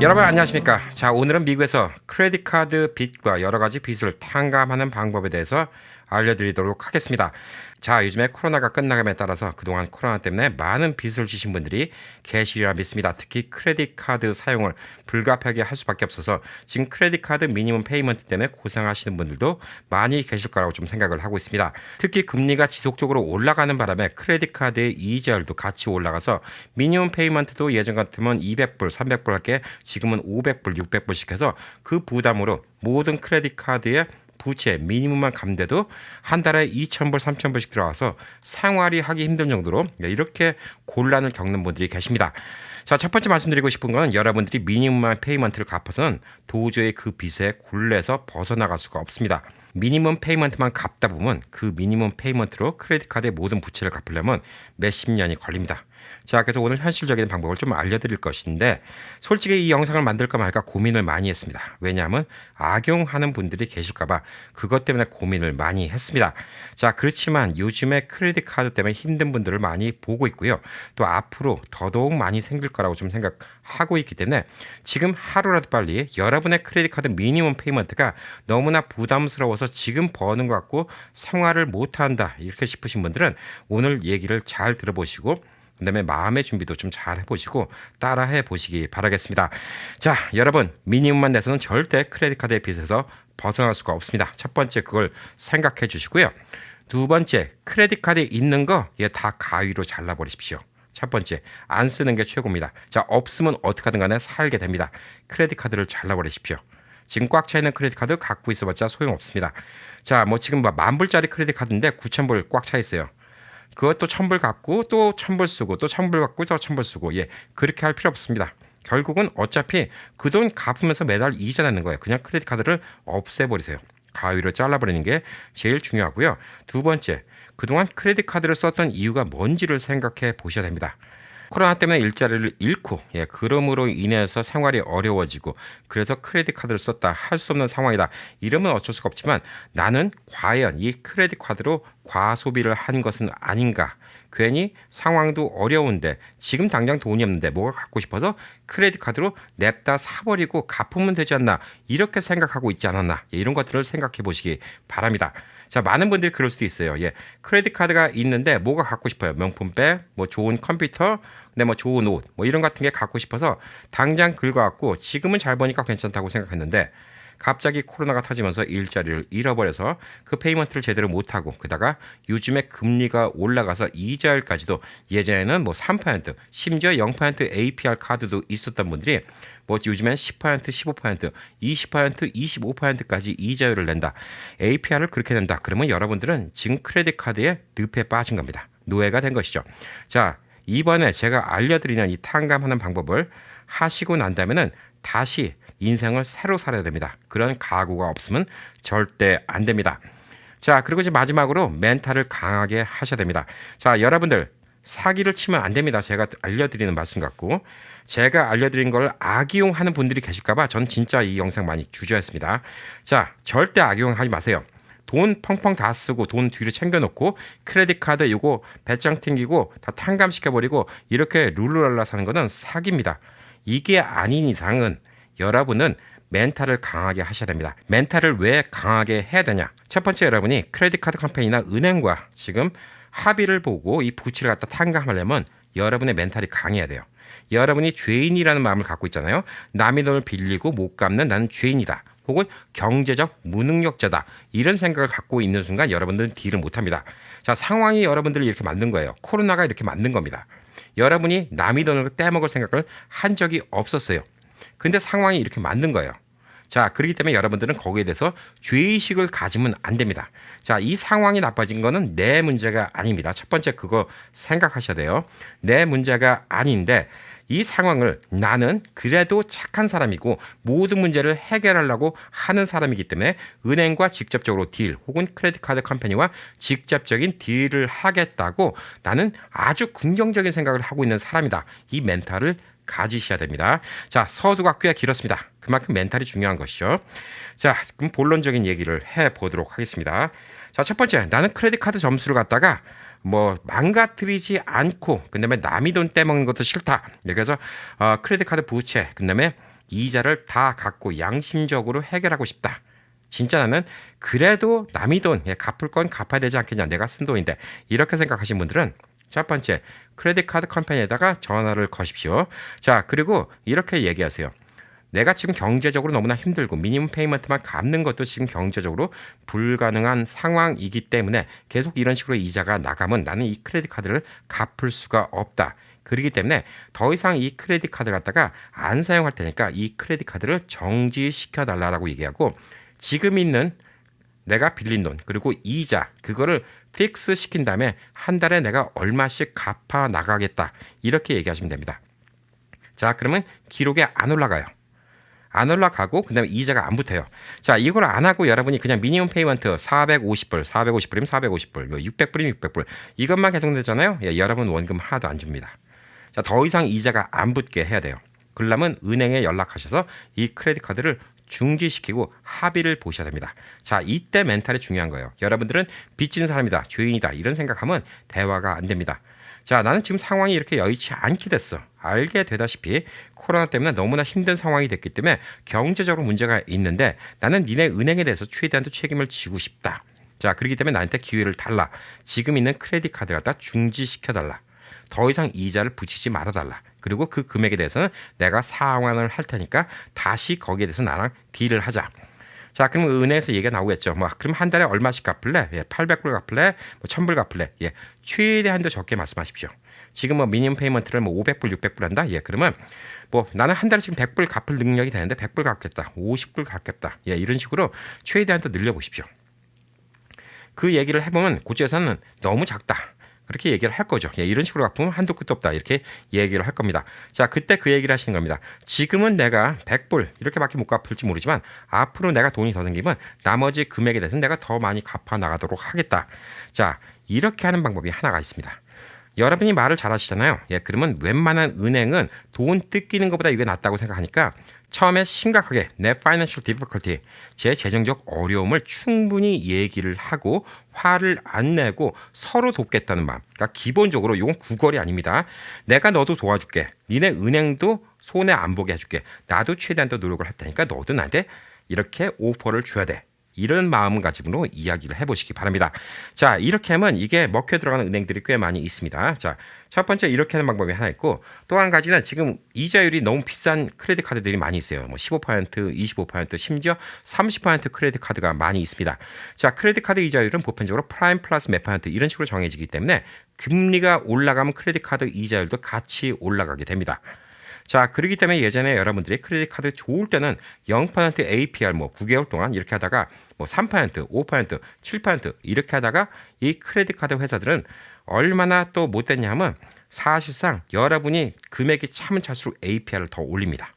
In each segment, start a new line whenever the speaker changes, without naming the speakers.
여러분 안녕하십니까. 자, 오늘은 미국에서 크레딧 카드 빚과 여러 가지 빚을 탕감하는 방법에 대해서 알려드리도록 하겠습니다. 자, 요즘에 코로나가 끝나감에 따라서 그동안 코로나 때문에 많은 빚을 지신 분들이 계시리라 믿습니다. 특히 크레딧 카드 사용을 불가피하게 할 수밖에 없어서 지금 크레딧 카드 미니멈 페이먼트 때문에 고생하시는 분들도 많이 계실 거라고 좀 생각을 하고 있습니다. 특히 금리가 지속적으로 올라가는 바람에 크레딧 카드의 이자율도 같이 올라가서 미니멈 페이먼트도 예전 같으면 200불, 300불 할게 지금은 500불, 600불씩 해서 그 부담으로 모든 크레딧 카드의 부채 미니멈만 감대도 한 달에 2,000불, 3,000불씩 들어와서 생활이 하기 힘든 정도로 이렇게 곤란을 겪는 분들이 계십니다. 자, 첫 번째 말씀드리고 싶은 건 여러분들이 미니멈 페이먼트를 갚아서는 도저히 그 빚에 굴레서 벗어나갈 수가 없습니다. 미니멈 페이먼트만 갚다 보면 그 미니멈 페이먼트로 크레딧 카드의 모든 부채를 갚으려면 몇십 년이 걸립니다. 자, 그래서 오늘 현실적인 방법을 좀 알려드릴 것인데 솔직히 이 영상을 만들까 말까 고민을 많이 했습니다. 왜냐하면 악용하는 분들이 계실까봐 그것 때문에 고민을 많이 했습니다. 자, 그렇지만 요즘에 크레딧 카드 때문에 힘든 분들을 많이 보고 있고요. 또 앞으로 더더욱 많이 생길 거라고 좀 생각하고 있기 때문에 지금 하루라도 빨리 여러분의 크레딧 카드 미니멈 페이먼트가 너무나 부담스러워서 지금 버는 것 같고 생활을 못한다 이렇게 싶으신 분들은 오늘 얘기를 잘 들어보시고 그다음에 마음의 준비도 좀 잘 해보시고 따라해 보시기 바라겠습니다. 자, 여러분 미니멈만 내서는 절대 크레딧 카드의 빚에서 벗어날 수가 없습니다. 첫 번째 그걸 생각해 주시고요. 두 번째 크레딧 카드에 있는 거 다 가위로 잘라버리십시오. 첫 번째 안 쓰는 게 최고입니다. 자, 없으면 어떻게든 간에 살게 됩니다. 크레딧 카드를 잘라버리십시오. 지금 꽉 차 있는 크레딧 카드 갖고 있어봤자 소용없습니다. 자, 뭐 지금 10,000불짜리 크레딧 카드인데 9,000불 꽉 차 있어요. 그것도 1,000불 갖고 또 1,000불 쓰고 또 1,000불 갖고 또 1,000불 쓰고 그렇게 할 필요 없습니다. 결국은 어차피 그 돈 갚으면서 매달 이자 내는 거예요. 그냥 크레딧 카드를 없애버리세요. 가위로 잘라버리는 게 제일 중요하고요. 두 번째, 그동안 크레딧 카드를 썼던 이유가 뭔지를 생각해 보셔야 됩니다. 코로나 때문에 일자리를 잃고 그럼으로 인해서 생활이 어려워지고 그래서 크레딧 카드를 썼다 할 수 없는 상황이다. 이러면 어쩔 수가 없지만 나는 과연 이 크레딧 카드로 과소비를 한 것은 아닌가. 괜히 상황도 어려운데 지금 당장 돈이 없는데 뭐가 갖고 싶어서 크레딧 카드로 냅다 사버리고 갚으면 되지 않나 이렇게 생각하고 있지 않았나 이런 것들을 생각해 보시기 바랍니다. 자, 많은 분들이 그럴 수도 있어요. 크레딧 카드가 있는데 뭐가 갖고 싶어요? 명품백, 뭐 좋은 컴퓨터, 근데 뭐 좋은 옷, 뭐 이런 같은 게 갖고 싶어서 당장 긁어갖고 지금은 잘 버니까 괜찮다고 생각했는데 갑자기 코로나가 터지면서 일자리를 잃어버려서 그 페이먼트를 제대로 못하고 그다가 요즘에 금리가 올라가서 이자율까지도 예전에는 뭐 3% 심지어 0% APR 카드도 있었던 분들이 뭐 요즘엔 10%, 15%, 20%, 25%까지 이자율을 낸다. APR을 그렇게 낸다. 그러면 여러분들은 지금 크레딧 카드의 늪에 빠진 겁니다. 노예가 된 것이죠. 자, 이번에 제가 알려드리는 이 탕감하는 방법을 하시고 난다면은 다시 인생을 새로 살아야 됩니다. 그런 각오가 없으면 절대 안 됩니다. 자, 그리고 이제 마지막으로 멘탈을 강하게 하셔야 됩니다. 자, 여러분들 사기를 치면 안 됩니다. 제가 알려드리는 말씀 같고 제가 알려드린 걸 악용하는 분들이 계실까봐 전 진짜 이 영상 많이 주저했습니다. 자, 절대 악용하지 마세요. 돈 펑펑 다 쓰고 돈 뒤로 챙겨놓고 크레딧 카드 요거 배짱 튕기고 다 탕감시켜버리고 이렇게 룰루랄라 사는 거는 사기입니다. 이게 아닌 이상은 여러분은 멘탈을 강하게 하셔야 됩니다. 멘탈을 왜 강하게 해야 되냐? 첫 번째 여러분이 크레딧 카드 컴퍼니나 은행과 지금 합의를 보고 이 부채를 갖다 탕감하려면 여러분의 멘탈이 강해야 돼요. 여러분이 죄인이라는 마음을 갖고 있잖아요. 남의 돈을 빌리고 못 갚는 나는 죄인이다. 혹은 경제적 무능력자다. 이런 생각을 갖고 있는 순간 여러분들은 딜을 못합니다. 자, 상황이 여러분들을 이렇게 만든 거예요. 코로나가 이렇게 만든 겁니다. 여러분이 남의 돈을 떼먹을 생각을 한 적이 없었어요. 근데 상황이 이렇게 만든 거예요. 자, 그렇기 때문에 여러분들은 거기에 대해서 죄의식을 가지면 안 됩니다. 자, 이 상황이 나빠진 거는 내 문제가 아닙니다. 첫 번째 그거 생각하셔야 돼요. 내 문제가 아닌데 이 상황을 나는 그래도 착한 사람이고 모든 문제를 해결하려고 하는 사람이기 때문에 은행과 직접적으로 딜 혹은 크레딧 카드 컴퍼니와 직접적인 딜을 하겠다고 나는 아주 긍정적인 생각을 하고 있는 사람이다. 이 멘탈을 가지셔야 됩니다. 자, 서두가 꽤 길었습니다. 그만큼 멘탈이 중요한 것이죠. 자, 그럼 본론적인 얘기를 해보도록 하겠습니다. 자, 첫 번째, 나는 크레딧 카드 점수를 갖다가 뭐 망가뜨리지 않고 그다음에 남이 돈 떼먹는 것도 싫다. 그래서 크레딧 카드 부채 그다음에 이자를 다 갚고 양심적으로 해결하고 싶다. 진짜 나는 그래도 남의 돈 갚을 건 갚아야 되지 않겠냐. 내가 쓴 돈인데. 이렇게 생각하신 분들은 첫 번째, 크레딧 카드 컴퍼니에다가 전화를 거십시오. 자, 그리고 이렇게 얘기하세요. 내가 지금 경제적으로 너무나 힘들고 미니멈 페이먼트만 갚는 것도 지금 경제적으로 불가능한 상황이기 때문에 계속 이런 식으로 이자가 나가면 나는 이 크레딧 카드를 갚을 수가 없다. 그렇기 때문에 더 이상 이 크레딧 카드를 갖다가 안 사용할 테니까 이 크레딧 카드를 정지시켜 달라고 얘기하고, 지금 있는 내가 빌린 돈 그리고 이자 그거를 픽스 시킨 다음에 한 달에 내가 얼마씩 갚아 나가겠다. 이렇게 얘기하시면 됩니다. 자, 그러면 기록에 안 올라가요. 안 올라가고 그다음에 이자가 안 붙어요. 자, 이걸 안 하고 여러분이 그냥 미니멈 페이먼트 450불, 450불이면 450불, 600불이면 600불 이것만 계속 내잖아요. 예, 여러분 원금 하나도 안 줍니다. 자, 더 이상 이자가 안 붙게 해야 돼요. 그러려면 은행에 연락하셔서 이 크레딧 카드를 중지시키고 합의를 보셔야 됩니다. 자, 이때 멘탈이 중요한 거예요. 여러분들은 빚진 사람이다, 죄인이다 이런 생각하면 대화가 안 됩니다. 자, 나는 지금 상황이 이렇게 여의치 않게 됐어. 알게 되다시피 코로나 때문에 너무나 힘든 상황이 됐기 때문에 경제적으로 문제가 있는데 나는 니네 은행에 대해서 최대한도 책임을 지고 싶다. 자, 그렇기 때문에 나한테 기회를 달라. 지금 있는 크레딧 카드를 갖다 중지시켜달라. 더 이상 이자를 붙이지 말아달라. 그리고 그 금액에 대해서는 내가 상환을 할 테니까 다시 거기에 대해서 나랑 딜을 하자. 자, 그럼 은행에서 얘기가 나오겠죠. 그럼 한 달에 얼마씩 갚을래? 예, 800불 갚을래? 1000불 갚을래? 예, 최대한도 적게 말씀하십시오. 지금 미니멈 페이먼트를 500불, 600불 한다? 예, 그러면 나는 한 달에 지금 100불 갚을 능력이 되는데 100불 갚겠다. 50불 갚겠다. 예, 이런 식으로 최대한도 늘려보십시오. 그 얘기를 해보면 고지에서는 너무 작다. 그렇게 얘기를 할 거죠. 예, 이런 식으로 갚으면 한도 끝도 없다. 이렇게 얘기를 할 겁니다. 자, 그때 그 얘기를 하시는 겁니다. 지금은 내가 100불 이렇게밖에 못 갚을지 모르지만 앞으로 내가 돈이 더 생기면 나머지 금액에 대해서는 내가 더 많이 갚아 나가도록 하겠다. 자, 이렇게 하는 방법이 하나가 있습니다. 여러분이 말을 잘하시잖아요. 예, 그러면 웬만한 은행은 돈 뜯기는 것보다 이게 낫다고 생각하니까 처음에 심각하게 내 financial difficulty, 제 재정적 어려움을 충분히 얘기를 하고 화를 안 내고 서로 돕겠다는 마음. 그러니까 기본적으로 이건 구걸이 아닙니다. 내가 너도 도와줄게. 니네 은행도 손해 안 보게 해줄게. 나도 최대한 더 노력을 할 테니까 너도 나한테 이렇게 오퍼를 줘야 돼. 이런 마음가짐으로 이야기를 해보시기 바랍니다. 자, 이렇게 하면 이게 먹혀 들어가는 은행들이 꽤 많이 있습니다. 자, 첫 번째 이렇게 하는 방법이 하나 있고, 또 한 가지는 지금 이자율이 너무 비싼 크레딧 카드들이 많이 있어요. 15%, 25%, 심지어 30% 크레딧 카드가 많이 있습니다. 자, 크레딧 카드 이자율은 보편적으로 프라임 플러스 몇 퍼센트 이런 식으로 정해지기 때문에 금리가 올라가면 크레딧 카드 이자율도 같이 올라가게 됩니다. 자, 그렇기 때문에 예전에 여러분들이 크레딧 카드 좋을 때는 0% APR 9개월 동안 이렇게 하다가 3%, 5%, 7% 이렇게 하다가 이 크레딧 카드 회사들은 얼마나 또 못됐냐 하면 사실상 여러분이 금액이 차면 찰수록 APR을 더 올립니다.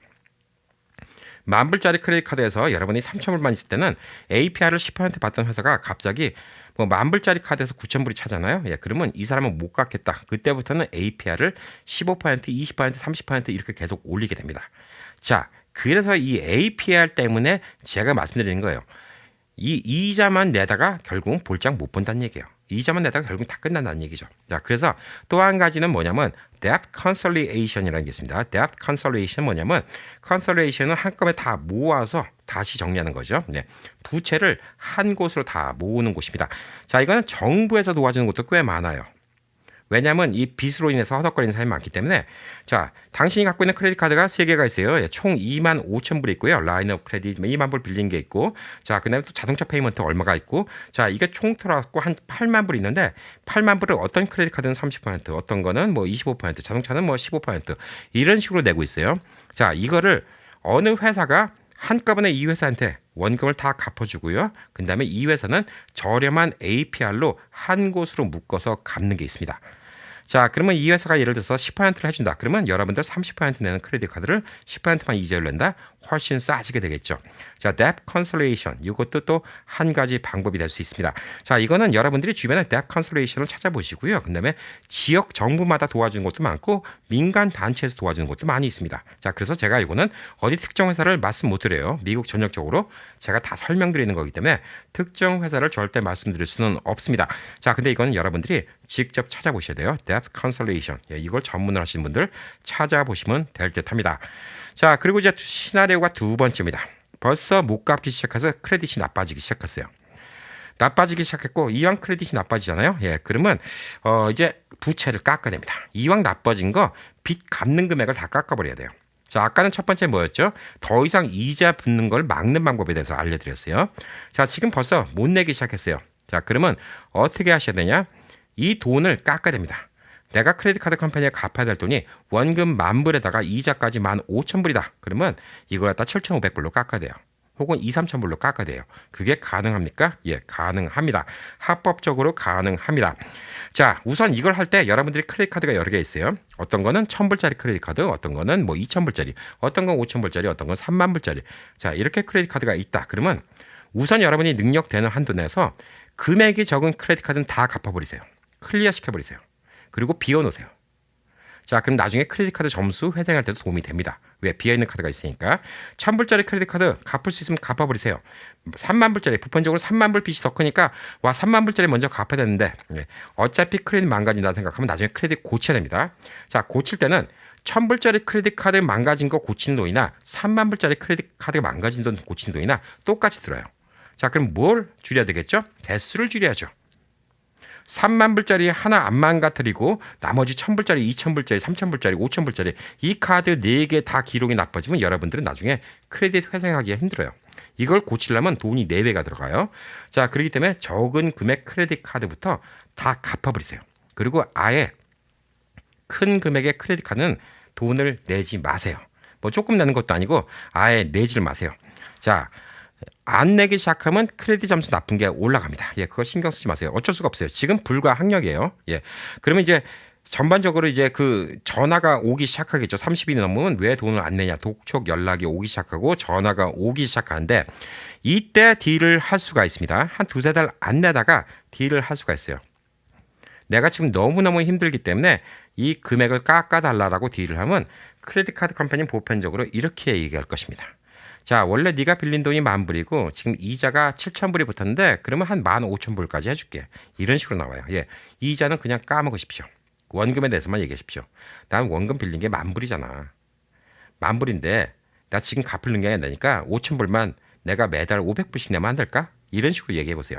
10,000불짜리 크레딧 카드에서 여러분이 3,000불만 있을 때는 APR을 10% 받던 회사가 갑자기 10,000불짜리 카드에서 9,000불이 차잖아요. 예, 그러면 이 사람은 못 갚겠다. 그때부터는 APR을 15%, 20%, 30% 이렇게 계속 올리게 됩니다. 자, 그래서 이 APR 때문에 제가 말씀드리는 거예요. 이 이자만 내다가 결국은 볼장 못 본다는 얘기예요. 이자만 내다가 결국 다 끝난다는 얘기죠. 자, 그래서 또 한 가지는 뭐냐면 debt consolidation이라는 게 있습니다. debt consolidation 뭐냐면 consolidation은 한꺼번에 다 모아서 다시 정리하는 거죠. 네, 부채를 한 곳으로 다 모으는 곳입니다. 자, 이거는 정부에서 도와주는 것도 꽤 많아요. 왜냐하면 이 빚으로 인해서 허덕거리는 사람이 많기 때문에. 자, 당신이 갖고 있는 크레딧 카드가 3개가 있어요. 예, 총 25,000불이 있고요. 라인 업 크레딧 2만불 빌린 게 있고, 자, 그다음에 또 자동차 페이먼트 얼마가 있고, 자, 이게 총 틀어갖고 한 8만불 있는데 8만불을 어떤 크레딧 카드는 30%, 어떤 거는 25%, 자동차는 15% 이런 식으로 내고 있어요. 자, 이거를 어느 회사가 한꺼번에 이 회사한테 원금을 다 갚아주고요. 그 다음에 이 회사는 저렴한 APR로 한 곳으로 묶어서 갚는 게 있습니다. 자, 그러면 이 회사가 예를 들어서 10%를 해준다. 그러면 여러분들 30% 내는 크레딧 카드를 10%만 이자율 낸다. 훨씬 싸지게 되겠죠. 자, debt consolidation 이것도 또 한 가지 방법이 될 수 있습니다. 자, 이거는 여러분들이 주변에 debt consolidation을 찾아보시고요. 그다음에 지역 정부마다 도와주는 것도 많고 민간 단체에서 도와주는 것도 많이 있습니다. 자, 그래서 제가 이거는 어디 특정 회사를 말씀 못 드려요. 미국 전역적으로 제가 다 설명드리는 거기 때문에 특정 회사를 절대 말씀드릴 수는 없습니다. 자, 근데 이거는 여러분들이 직접 찾아보셔야 돼요. debt consolidation. 예, 이걸 전문을 하시는 분들 찾아보시면 될 듯합니다. 자, 그리고 이제 시나리오가 두 번째입니다. 벌써 못 갚기 시작해서 크레딧이 나빠지기 시작했어요. 나빠지기 시작했고 이왕 크레딧이 나빠지잖아요. 예, 그러면 이제 부채를 깎아냅니다. 이왕 나빠진 거 빚 갚는 금액을 다 깎아버려야 돼요. 자, 아까는 첫 번째 뭐였죠? 더 이상 이자 붙는 걸 막는 방법에 대해서 알려드렸어요. 자, 지금 벌써 못 내기 시작했어요. 자, 그러면 어떻게 하셔야 되냐? 이 돈을 깎아야 됩니다. 내가 크레딧 카드 컴퍼니에 갚아야 될 돈이 원금 10,000불에다가 이자까지 15,000불이다. 그러면 이거 갖다 7,500불로 깎아야 돼요. 혹은 2,3,000불로 깎아야 돼요. 그게 가능합니까? 예, 가능합니다. 합법적으로 가능합니다. 자, 우선 이걸 할 때 여러분들이 크레딧 카드가 여러 개 있어요. 어떤 거는 1,000불짜리 크레딧 카드, 어떤 거는 뭐 2,000불짜리, 어떤 건 5,000불짜리, 어떤 건 30,000불짜리. 자, 이렇게 크레딧 카드가 있다. 그러면 우선 여러분이 능력되는 한도 내에서 금액이 적은 크레딧 카드는 다 갚아버리세요. 클리어 시켜버리세요. 그리고 비워놓으세요. 자, 그럼 나중에 크레딧 카드 점수 회생할 때도 도움이 됩니다. 왜? 비어있는 카드가 있으니까. 1,000불짜리 크레딧 카드 갚을 수 있으면 갚아버리세요. 30,000불짜리, 보편적으로 30,000불 빚이 더 크니까 와 30,000불짜리 먼저 갚아야 되는데 어차피 크레딧 망가진다 생각하면 나중에 크레딧 고쳐야 됩니다. 자, 고칠 때는 1,000불짜리 크레딧 카드 망가진 거 고치는 돈이나 30,000불짜리 크레딧 카드 망가진 돈 고치는 돈이나 똑같이 들어요. 자, 그럼 뭘 줄여야 되겠죠? 개수를 줄여야죠. 30,000불짜리 하나 안 망가뜨리고 나머지 1,000불짜리, 2,000불짜리, 3,000불짜리, 5,000불짜리 이 카드 4개 다 기록이 나빠지면 여러분들은 나중에 크레딧 회생하기가 힘들어요. 이걸 고치려면 돈이 4배가 들어가요. 자, 그렇기 때문에 적은 금액 크레딧 카드부터 다 갚아버리세요. 그리고 아예 큰 금액의 크레딧 카드는 돈을 내지 마세요. 뭐 조금 내는 것도 아니고 아예 내지를 마세요. 자, 안 내기 시작하면 크레딧 점수 나쁜 게 올라갑니다. 예, 그거 신경 쓰지 마세요. 어쩔 수가 없어요. 지금 불가항력이에요. 예, 그러면 이제 전반적으로 이제 그 전화가 오기 시작하겠죠. 30일이 넘으면 왜 돈을 안 내냐. 독촉 연락이 오기 시작하고 전화가 오기 시작하는데 이때 딜을 할 수가 있습니다. 한 두세 달 안 내다가 딜을 할 수가 있어요. 내가 지금 너무너무 힘들기 때문에 이 금액을 깎아달라고 딜을 하면 크레딧 카드 컴퍼니는 보편적으로 이렇게 얘기할 것입니다. 자, 원래 네가 빌린 돈이 10,000불이고 지금 이자가 7,000불이 붙었는데 그러면 한 15,000불까지 해줄게. 이런 식으로 나와요. 예, 이자는 그냥 까먹으십시오. 원금에 대해서만 얘기하십시오. 난 원금 빌린 게 10,000불이잖아. 10,000불인데 나 지금 갚는 게 아니니까 5,000불만 내가 매달 500불씩 내면 안 될까? 이런 식으로 얘기해 보세요.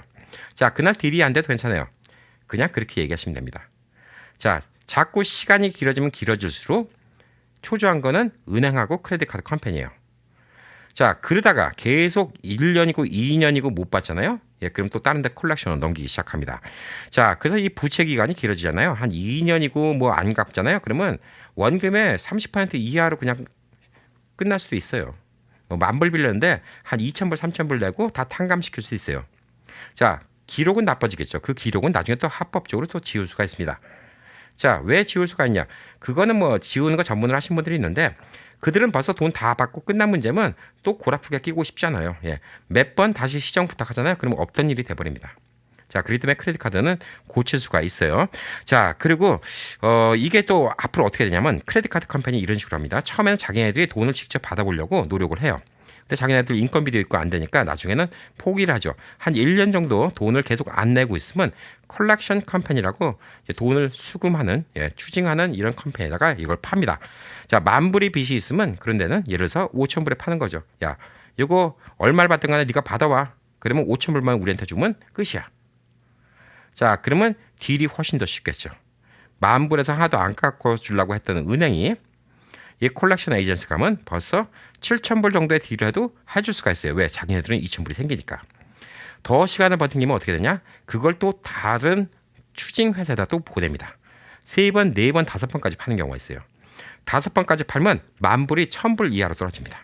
자, 그날 딜이 안 돼도 괜찮아요. 그냥 그렇게 얘기하시면 됩니다. 자, 자꾸 시간이 길어지면 길어질수록 초조한 거는 은행하고 크레딧 카드 컴퍼니예요. 자, 그러다가 계속 1년이고 2년이고 못 받잖아요. 예, 그럼 또 다른 데 콜렉션을 넘기기 시작합니다. 자, 그래서 이 부채 기간이 길어지잖아요. 한 2년이고 뭐 안 갚잖아요. 그러면 원금의 30% 이하로 그냥 끝날 수도 있어요. 뭐 10,000불 빌렸는데 한 2,000불, 3,000불 내고 다 탕감시킬 수 있어요. 자, 기록은 나빠지겠죠. 그 기록은 나중에 또 합법적으로 또 지울 수가 있습니다. 자, 왜 지울 수가 있냐? 그거는 뭐 지우는 거 전문을 하신 분들이 있는데 그들은 벌써 돈 다 받고 끝난 문제면 또 골아프게 끼고 싶잖아요. 예. 몇 번 다시 시정 부탁하잖아요. 그러면 없던 일이 돼버립니다. 자, 그렇기 때문에 크레딧 카드는 고칠 수가 있어요. 자, 그리고 이게 또 앞으로 어떻게 되냐면 크레딧 카드 컴퍼니 이런 식으로 합니다. 처음에는 자기네들이 돈을 직접 받아보려고 노력을 해요. 근데 자기네들 인건비도 있고 안 되니까 나중에는 포기를 하죠. 한 1년 정도 돈을 계속 안 내고 있으면 컬렉션 컴퍼니라고 돈을 수금하는, 예, 추징하는 이런 컴퍼니에다가 이걸 팝니다. 자, 10,000불이 빚이 있으면 그런 데는 예를 들어서 5,000불에 파는 거죠. 야, 이거 얼마를 받든 간에 네가 받아와. 그러면 5,000불만 우리한테 주면 끝이야. 자, 그러면 딜이 훨씬 더 쉽겠죠. 10,000불에서 하나도 안 깎아 주려고 했던 은행이 이 콜렉션 에이전시 가면 벌써 7,000불 정도의 딜을 해도 해줄 수가 있어요. 왜? 자기네들은 2,000불이 생기니까. 더 시간을 버티면 어떻게 되냐? 그걸 또 다른 추징 회사에다 또 보냅니다. 3번, 4번, 5번까지 파는 경우가 있어요. 5번까지 팔면 10,000불이 1,000불 이하로 떨어집니다.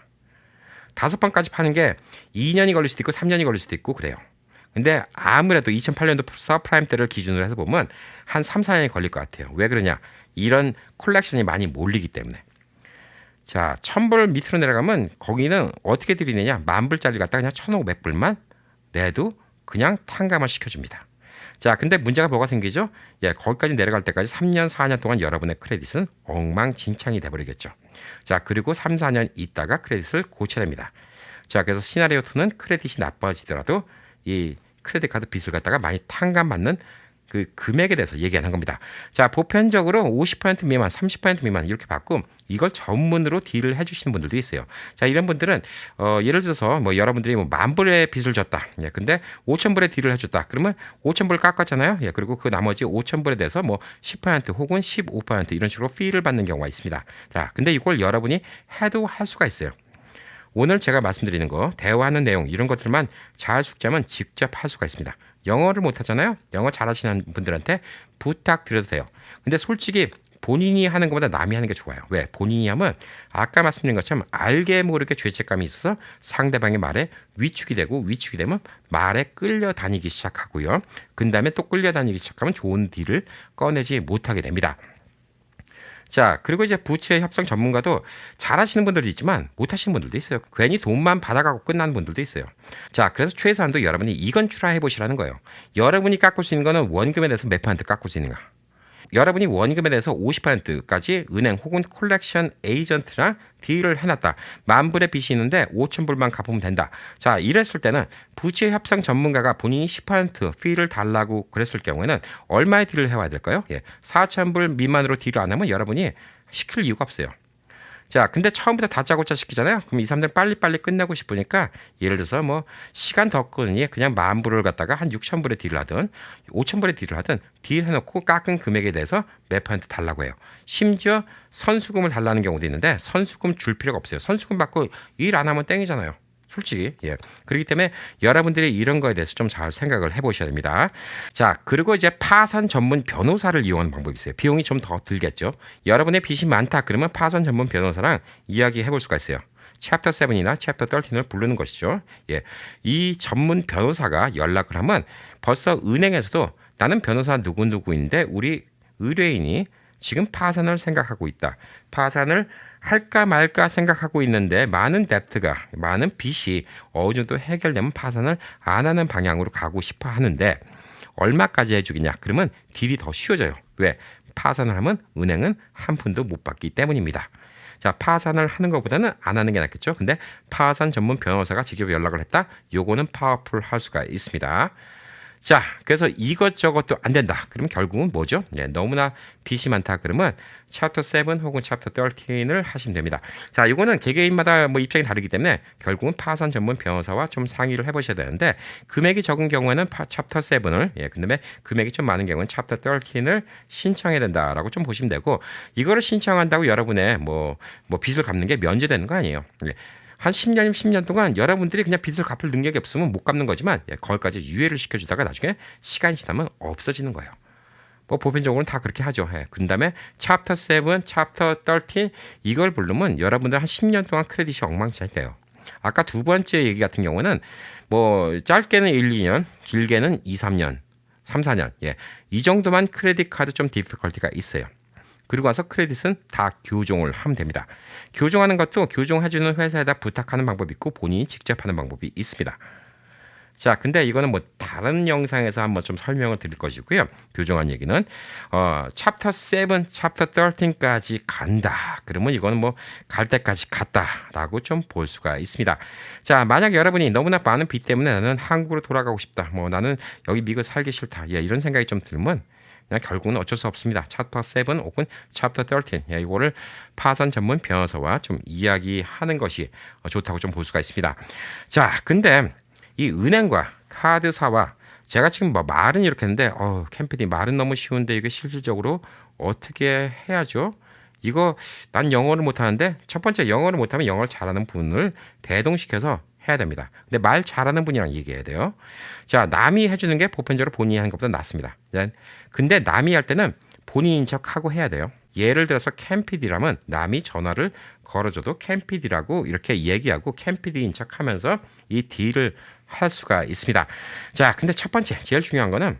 5번까지 파는 게 2년이 걸릴 수도 있고 3년이 걸릴 수도 있고 그래요. 근데 아무래도 2008년도 서프라임 때를 기준으로 해서 보면 한 3, 4년이 걸릴 것 같아요. 왜 그러냐? 이런 콜렉션이 많이 몰리기 때문에. 자, 1,000불 밑으로 내려가면 거기는 어떻게 드리느냐? 10,000불짜리 갖다 그냥 1,500불만 내도 그냥 탕감을 시켜줍니다. 자, 근데 문제가 뭐가 생기죠? 예, 거기까지 내려갈 때까지 3년, 4년 동안 여러분의 크레딧은 엉망진창이 돼버리겠죠. 자, 그리고 3, 4년 있다가 크레딧을 고쳐야 됩니다. 자, 그래서 시나리오 2는 크레딧이 나빠지더라도 이 크레딧 카드 빚을 갖다가 많이 탕감받는 그 금액에 대해서 얘기하는 겁니다. 자, 보편적으로 50% 미만, 30% 미만 이렇게 받고 이걸 전문으로 딜을 해주시는 분들도 있어요. 자, 이런 분들은 예를 들어서 뭐 여러분들이 뭐 10,000불의 빚을 졌다. 예, 근데 5,000불의 딜을 해줬다. 그러면 5,000불 깎았잖아요. 예, 그리고 그 나머지 5,000불에 대해서 뭐 10% 혹은 15% 이런 식으로 피를 받는 경우가 있습니다. 자, 근데 이걸 여러분이 해도 할 수가 있어요. 오늘 제가 말씀드리는 거, 대화하는 내용 이런 것들만 잘 숙지하면 직접 할 수가 있습니다. 영어를 못하잖아요. 영어 잘하시는 분들한테 부탁드려도 돼요. 근데 솔직히 본인이 하는 것보다 남이 하는 게 좋아요. 왜? 본인이 하면 아까 말씀드린 것처럼 알게 모르게 죄책감이 있어서 상대방의 말에 위축이 되고 위축이 되면 말에 끌려다니기 시작하고요. 그 다음에 또 끌려다니기 시작하면 좋은 딜을 꺼내지 못하게 됩니다. 자, 그리고 이제 부채 협상 전문가도 잘하시는 분들도 있지만 못하시는 분들도 있어요. 괜히 돈만 받아가고 끝나는 분들도 있어요. 자, 그래서 최소한도 여러분이 이건 트라이 해보시라는 거예요. 여러분이 깎을 수 있는 거는 원금에 대해서 몇 퍼센트 깎을 수 있는가? 여러분이 원금에 대해서 50%까지 은행 혹은 콜렉션 에이전트랑 딜을 해놨다. 10,000불의 빚이 있는데 5,000불만 갚으면 된다. 자, 이랬을 때는 부채 협상 전문가가 본인이 10% 피를 달라고 그랬을 경우에는 얼마의 딜을 해와야 될까요? 예, 4,000불 미만으로 딜을 안 하면 여러분이 시킬 이유가 없어요. 자, 근데 처음부터 다짜고짜 시키잖아요. 그럼 이 사람들은 빨리빨리 끝내고 싶으니까 예를 들어서 뭐 시간 더 끄니 그냥 10,000불을 갖다가 한 6,000불에 딜을 하든 5,000불에 딜을 하든 딜 해놓고 깎은 금액에 대해서 몇 퍼센트 달라고 해요. 심지어 선수금을 달라는 경우도 있는데 선수금 줄 필요가 없어요. 선수금 받고 일 안 하면 땡이잖아요. 솔직히. 예. 그렇기 때문에 여러분들이 이런 거에 대해서 좀 잘 생각을 해보셔야 됩니다. 자, 그리고 이제 파산 전문 변호사를 이용하는 방법이 있어요. 비용이 좀 더 들겠죠. 여러분의 빚이 많다 그러면 파산 전문 변호사랑 이야기해 볼 수가 있어요. 챕터 7이나 챕터 13을 부르는 것이죠. 예. 이 전문 변호사가 연락을 하면 벌써 은행에서도 나는 변호사 누구누구인데 우리 의뢰인이 지금 파산을 생각하고 있다. 파산을 할까 말까 생각하고 있는데 많은 뎁트가 많은 빚이 어느 정도 해결되면 파산을 안 하는 방향으로 가고 싶어 하는데 얼마까지 해주겠냐? 그러면 딜이 더 쉬워져요. 왜? 파산을 하면 은행은 한 푼도 못 받기 때문입니다. 자, 파산을 하는 것보다는 안 하는 게 낫겠죠. 근데 파산 전문 변호사가 직접 연락을 했다. 요거는 파워풀할 수가 있습니다. 자, 그래서 이것저것도 안 된다. 그러면 결국은 뭐죠? 예, 너무나 빚이 많다. 그러면 챕터 7 혹은 챕터 13을 하시면 됩니다. 자, 이거는 개개인마다 뭐 입장이 다르기 때문에 결국은 파산 전문 변호사와 좀 상의를 해보셔야 되는데 금액이 적은 경우에는 챕터 7을 예, 그다음에 금액이 좀 많은 경우는 챕터 13을 신청해야 된다라고 좀 보시면 되고 이거를 신청한다고 여러분의 뭐 빚을 갚는 게 면제되는 거 아니에요. 예. 한 10년 동안 여러분들이 그냥 빚을 갚을 능력이 없으면 못 갚는 거지만 거기까지 유예를 시켜주다가 나중에 시간이 지나면 없어지는 거예요. 뭐 보편적으로는 다 그렇게 하죠. 그 다음에 챕터 7, 챕터 13 이걸 부르면 여러분들 한 10년 동안 크레딧이 엉망진창이 돼요. 아까 두 번째 얘기 같은 경우는 뭐 짧게는 1, 2년, 길게는 2, 3년, 3, 4년 예, 이 정도만 크레딧 카드 좀 디피컬티가 있어요. 그리고 와서 크레딧은 다 교종을 하면 됩니다. 교종하는 것도 교종해주는 회사에다 부탁하는 방법이 있고 본인이 직접 하는 방법이 있습니다. 자, 근데 이거는 뭐 다른 영상에서 한번 좀 설명을 드릴 것이고요. 교정한 얘기는 챕터 7, 챕터 13까지 간다. 그러면 이거는 뭐 갈 때까지 갔다라고 좀 볼 수가 있습니다. 자, 만약 여러분이 너무나 많은 빚 때문에 나는 한국으로 돌아가고 싶다. 뭐 나는 여기 미국 살기 싫다. 예, 이런 생각이 좀 들면 그냥 결국은 어쩔 수 없습니다. 챕터 7 혹은 챕터 13 예, 이거를 파산 전문 변호사와 좀 이야기하는 것이 좋다고 좀 볼 수가 있습니다. 자, 근데 이 은행과 카드사와 제가 지금 뭐 말은 이렇게 했는데 캠피디 말은 너무 쉬운데 이게 실질적으로 어떻게 해야죠? 이거 난 영어를 못하는데 첫 번째 영어를 못하면 영어를 잘하는 분을 대동시켜서 해야 됩니다. 근데 말 잘하는 분이랑 얘기해야 돼요. 자, 남이 해주는 게 보편적으로 본인이 하는 것보다 낫습니다. 근데 남이 할 때는 본인인 척하고 해야 돼요. 예를 들어서 캠피디라면 남이 전화를 걸어줘도 캠피디라고 이렇게 얘기하고 캠피디인 척하면서 이 딜을 할 수가 있습니다. 자, 근데 첫 번째 제일 중요한 거는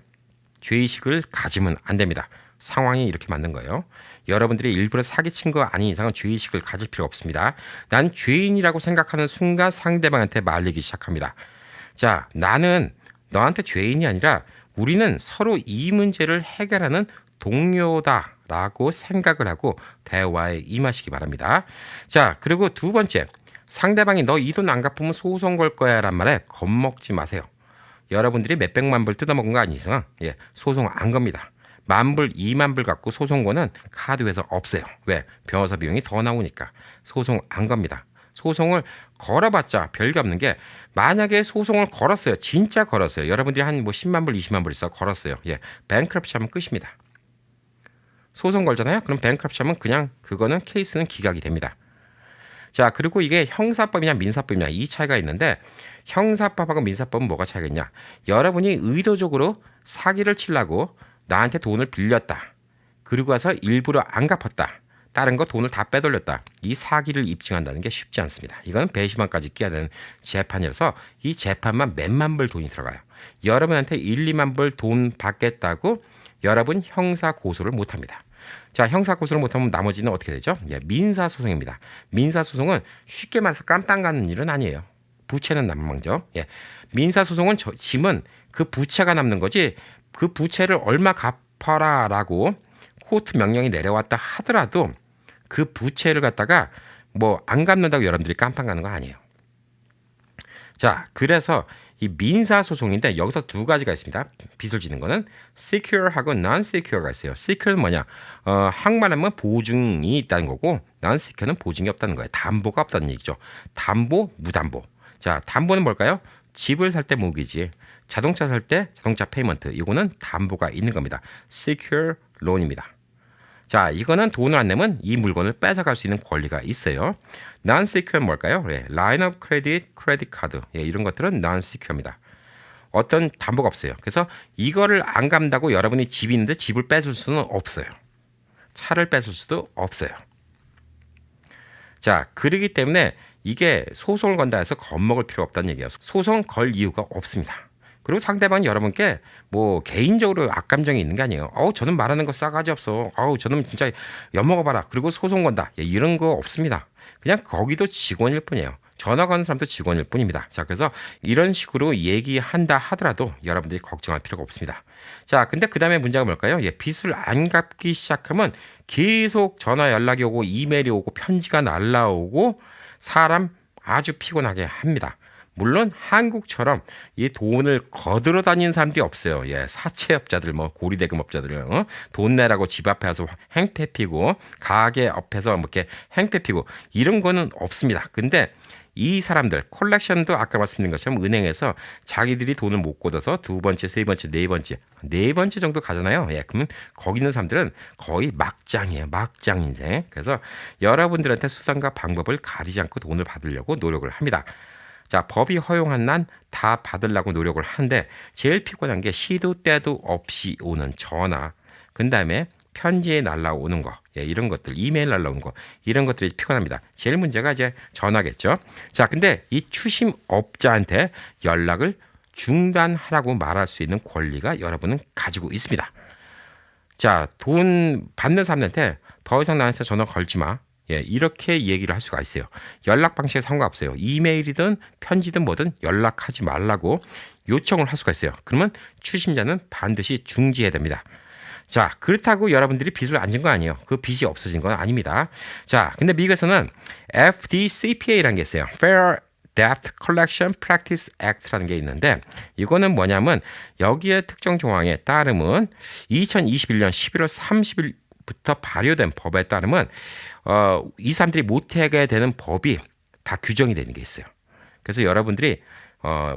죄의식을 가지면 안 됩니다. 상황이 이렇게 맞는 거예요. 여러분들이 일부러 사기친 거 아닌 이상은 죄의식을 가질 필요가 없습니다. 난 죄인이라고 생각하는 순간 상대방한테 말리기 시작합니다. 자, 나는 너한테 죄인이 아니라 우리는 서로 이 문제를 해결하는 동료다라고 생각을 하고 대화에 임하시기 바랍니다. 자, 그리고 두 번째, 상대방이 너 이 돈 안 갚으면 소송 걸 거야 란 말에 겁먹지 마세요. 여러분들이 몇백만 불 뜯어먹은 거 아닌 이상 소송 안 겁니다. 10,000불, 20,000불 갖고 소송 거는 카드 회사 없어요. 왜? 변호사 비용이 더 나오니까. 소송 안 겁니다. 소송을 걸어봤자 별게 없는 게 만약에 소송을 걸었어요. 진짜 걸었어요. 여러분들이 한 뭐 10만 불, 20만 불 있어 걸었어요. 뱅크럽시 하면 끝입니다. 소송 걸잖아요. 그럼 뱅크럽시 하면 그냥 그거는 케이스는 기각이 됩니다. 자, 그리고 이게 형사법이냐 민사법이냐 이 차이가 있는데 형사법하고 민사법은 뭐가 차이가 있냐? 여러분이 의도적으로 사기를 치려고 나한테 돈을 빌렸다. 그리고 와서 일부러 안 갚았다. 다른 거 돈을 다 빼돌렸다. 이 사기를 입증한다는 게 쉽지 않습니다. 이건 배심원까지 끼야 되는 재판이라서 이 재판만 몇만 불 돈이 들어가요. 여러분한테 1, 2만 불 돈 받겠다고 여러분 형사 고소를 못합니다. 자, 형사 고소를 못하면 나머지는 어떻게 되죠? 민사소송입니다. 민사소송은 쉽게 말해서 깜빵 가는 일은 아니에요. 부채는 남망죠. 민사소송은 짐은 그 부채가 남는 거지 그 부채를 얼마 갚아라라고 코र्트 명령이 내려왔다 하더라도 그 부채를 갖다가 뭐 안 갚는다고 여러분들이 깜빵 가는 거 아니에요. 자, 그래서 이 민사소송인데 여기서 두 가지가 있습니다. 빚을 지는 거는 secure하고 non-secure가 있어요. secure는 뭐냐? 한말하면 보증이 있다는 거고 non-secure는 보증이 없다는 거예요. 담보가 없다는 얘기죠. 담보, 무담보. 자, 담보는 뭘까요? 집을 살 때 모기지, 자동차 살 때 자동차 페이먼트. 이거는 담보가 있는 겁니다. secure loan입니다. 자, 이거는 돈을 안 내면 이 물건을 뺏어갈 수 있는 권리가 있어요. non-secure는 뭘까요? line of credit, credit card. 이런 것들은 non-secure입니다. 어떤 담보가 없어요. 그래서 이거를 안 갚는다고 여러분이 집이 있는데 집을 뺏을 수는 없어요. 차를 뺏을 수도 없어요. 자, 그러기 때문에 이게 소송을 건다 해서 겁먹을 필요 없다는 얘기예요. 소송 걸 이유가 없습니다. 그리고 상대방이 여러분께 뭐 개인적으로 악감정이 있는 게 아니에요. 저는 말하는 거 싸가지 없어. 저는 진짜 엿먹어봐라. 그리고 소송 건다. 이런 거 없습니다. 그냥 거기도 직원일 뿐이에요. 전화 거는 사람도 직원일 뿐입니다. 자, 그래서 이런 식으로 얘기한다 하더라도 여러분들이 걱정할 필요가 없습니다. 자, 근데 그 다음에 문제가 뭘까요? 빚을 안 갚기 시작하면 계속 전화 연락이 오고 이메일이 오고 편지가 날라오고 사람 아주 피곤하게 합니다. 물론 한국처럼 이 돈을 거들어 다니는 사람들이 없어요. 사채업자들, 뭐 고리대금업자들, 돈 내라고 집 앞에 와서 행패 피고 가게 앞에서 뭐 이렇게 행패 피고 이런 거는 없습니다. 근데 이 사람들 콜렉션도 아까 말씀드린 것처럼 은행에서 자기들이 돈을 못 걷어서 두 번째, 세 번째, 네 번째 정도 가잖아요. 그러면 거기 있는 사람들은 거의 막장이에요. 막장 인생. 그래서 여러분들한테 수단과 방법을 가리지 않고 돈을 받으려고 노력을 합니다. 자, 법이 허용한 난 다 받으려고 노력을 하는데 제일 피곤한 게 시도 때도 없이 오는 전화, 그 다음에 편지에 날라오는 거, 이런 것들, 이메일 날라오는 거, 이런 것들이 피곤합니다. 제일 문제가 이제 전화겠죠. 자, 근데 이 추심업자한테 연락을 중단하라고 말할 수 있는 권리가 여러분은 가지고 있습니다. 자, 돈 받는 사람한테 더 이상 나한테 전화 걸지 마. 이렇게 얘기를 할 수가 있어요. 연락 방식에 상관없어요. 이메일이든 편지든 뭐든 연락하지 말라고 요청을 할 수가 있어요. 그러면 추심자는 반드시 중지해야 됩니다. 자, 그렇다고 여러분들이 빚을 안 진 거 아니에요. 그 빚이 없어진 건 아닙니다. 자, 근데 미국에서는 FDCPA라는 게 있어요. Fair Debt Collection Practice Act라는 게 있는데 이거는 뭐냐면 여기에 특정 조항에 따르면 2021년 11월 30일부터 발효된 법에 따르면 이 사람들이 못하게 되는 법이 다 규정이 되는 게 있어요. 그래서 여러분들이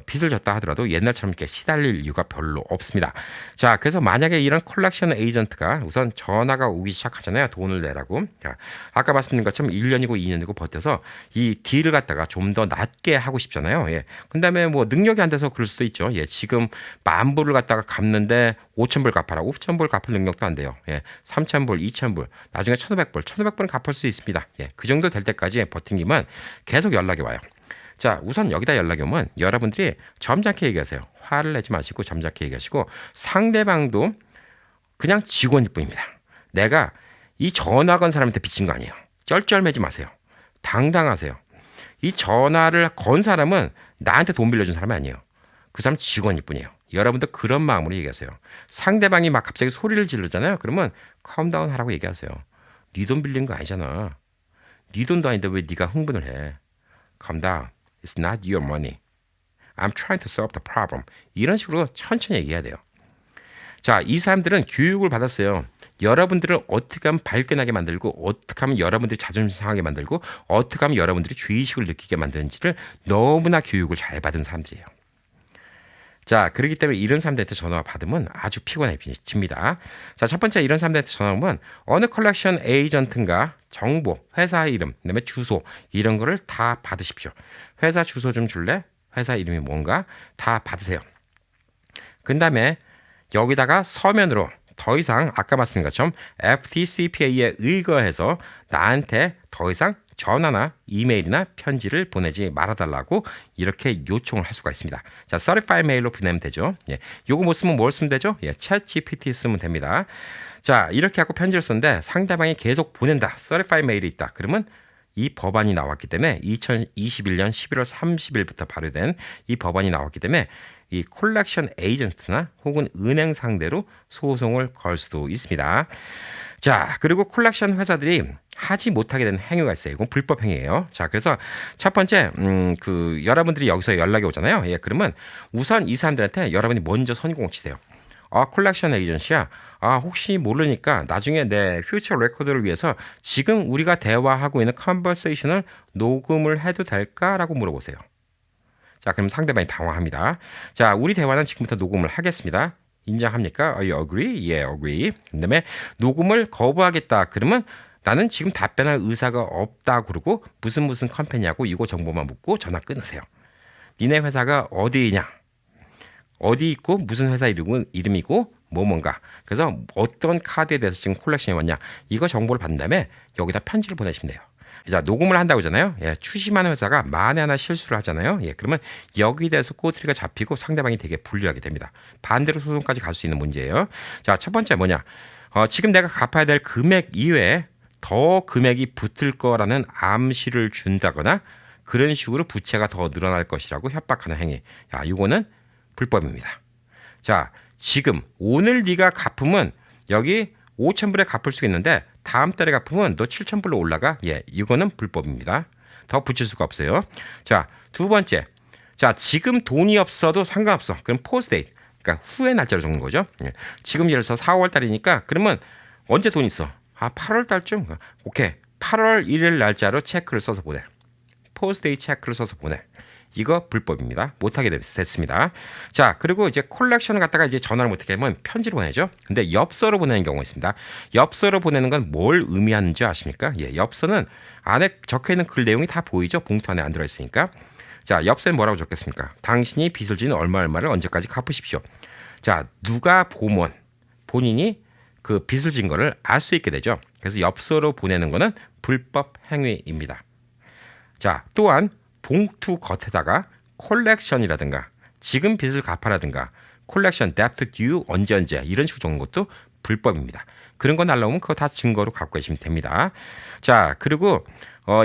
빚을 졌다 하더라도 옛날처럼 이렇게 시달릴 이유가 별로 없습니다. 자, 그래서 만약에 이런 콜렉션 에이전트가 우선 전화가 오기 시작하잖아요. 돈을 내라고. 자, 아까 말씀드린 것처럼 1년이고 2년이고 버텨서 이 딜을 갖다가 좀 더 낮게 하고 싶잖아요. 그 다음에 뭐 능력이 안 돼서 그럴 수도 있죠. 지금 10,000불을 갖다가 갚는데 5,000불 갚아라. 5,000불 갚을 능력도 안 돼요. 3,000불, 2,000불, 나중에 1,500불, 1,500불은 갚을 수 있습니다. 그 정도 될 때까지 버틴기만 계속 연락이 와요. 자, 우선 여기다 연락이 오면 여러분들이 점잖게 얘기하세요. 화를 내지 마시고 점잖게 얘기하시고 상대방도 그냥 직원일 뿐입니다. 내가 이 전화 건 사람한테 빚진 거 아니에요. 쩔쩔매지 마세요. 당당하세요. 이 전화를 건 사람은 나한테 돈 빌려준 사람이 아니에요. 그 사람 직원일 뿐이에요. 여러분도 그런 마음으로 얘기하세요. 상대방이 막 갑자기 소리를 지르잖아요. 그러면 컴다운 하라고 얘기하세요. 네 돈 빌린 거 아니잖아. 네 돈도 아닌데 왜 네가 흥분을 해. 컴다운. It's not your money. I'm trying to solve the problem. 이런 식으로 천천히 얘기해야 돼요. 자, 이 사람들은 교육을 받았어요. 여러분들을 어떻게 하면 발끈하게 만들고 어떻게 하면 여러분들이 자존심 상하게 만들고 어떻게 하면 여러분들이 죄의식을 느끼게 만드는지를 너무나 교육을 잘 받은 사람들이에요. 자, 그렇기 때문에 이런 사람들한테 전화 받으면 아주 피곤해집니다. 자, 첫 번째 이런 사람들한테 전화 오면 어느 컬렉션 에이전트인가 정보, 회사 이름, 그다음에 주소 이런 거를 다 받으십시오. 회사 주소 좀 줄래? 회사 이름이 뭔가 다 받으세요. 그 다음에 여기다가 서면으로 더 이상 아까 말씀드린 것처럼 FTCPA에 의거해서 나한테 더 이상 전화나 이메일이나 편지를 보내지 말아달라고 이렇게 요청을 할 수가 있습니다. 자, certified 메일로 보내면 되죠. 예, 요거 못 쓰면 뭘 쓰면 되죠? 예, 챗 GPT 쓰면 됩니다. 자, 이렇게 하고 편지를 쓰는데 상대방이 계속 보낸다. certified 메일이 있다. 그러면 이 법안이 나왔기 때문에 2021년 11월 30일부터 발효된 이 법안이 나왔기 때문에 이 콜렉션 에이전트나 혹은 은행 상대로 소송을 걸 수도 있습니다. 자, 그리고 콜렉션 회사들이 하지 못하게 되는 행위가 있어요. 이건 불법 행위예요. 자, 그래서 첫 번째 여러분들이 여기서 연락이 오잖아요. 예, 그러면 우선 이 사람들한테 여러분이 먼저 선공을 치세요. 콜렉션 에이전시야. 혹시 모르니까 나중에 내 퓨처 레코드를 위해서 지금 우리가 대화하고 있는 컨버세이션을 녹음을 해도 될까라고 물어보세요. 자, 그럼 상대방이 당황합니다. 자, 우리 대화는 지금부터 녹음을 하겠습니다. 인정합니까? You agree? Yeah, agree. 그다음에 녹음을 거부하겠다. 그러면 나는 지금 답변할 의사가 없다. 그러고 무슨 컴퍼니냐고 이거 정보만 묻고 전화 끊으세요. 니네 회사가 어디냐? 어디 있고 무슨 회사 이름이고 뭔가. 그래서 어떤 카드에 대해서 지금 콜렉션이 왔냐. 이거 정보를 받은 다음에 여기다 편지를 보내시면 돼요. 자, 녹음을 한다고 하잖아요. 예, 추심하는 회사가 만에 하나 실수를 하잖아요. 예, 그러면 여기에 대해서 꼬투리가 잡히고 상대방이 되게 불리하게 됩니다. 반대로 소송까지 갈 수 있는 문제예요. 자, 첫 번째 뭐냐? 지금 내가 갚아야 될 금액 이외에 더 금액이 붙을 거라는 암시를 준다거나 그런 식으로 부채가 더 늘어날 것이라고 협박하는 행위. 야, 이거는 불법입니다. 자, 지금 오늘 네가 갚으면 여기 5,000불에 갚을 수 있는데 다음 달에 갚으면 너 7,000불로 올라가. 예, 이거는 불법입니다. 더 붙일 수가 없어요. 자, 두 번째. 자, 지금 돈이 없어도 상관없어. 그럼 포스데이트. 그러니까 후의 날짜로 적는 거죠. 예. 지금 예를 들어서 4월 달이니까 그러면 언제 돈 있어? 8월 달쯤. 오케이. 8월 1일 날짜로 체크를 써서 보내. 포스데이트 체크를 써서 보내. 이거 불법입니다. 못하게 됐습니다. 자, 그리고 이제 콜렉션을 갖다가 이제 전화를 못하게 하면 편지로 보내죠. 근데 엽서로 보내는 경우가 있습니다. 엽서로 보내는 건 뭘 의미하는지 아십니까? 예, 엽서는 안에 적혀 있는 글 내용이 다 보이죠. 봉투 안에 안 들어있으니까. 자, 엽서에 뭐라고 적겠습니까? 당신이 빚을 진 얼마를 언제까지 갚으십시오. 자, 누가 보면 본인이 그 빚을 진 거를 알 수 있게 되죠. 그래서 엽서로 보내는 거는 불법 행위입니다. 자, 또한 봉투 겉에다가 콜렉션이라든가 지금 빚을 갚아라든가 콜렉션 데프트 듀 언제 이런 식으로 적는 것도 불법입니다. 그런 거 날라오면 그거 다 증거로 갖고 계시면 됩니다. 자, 그리고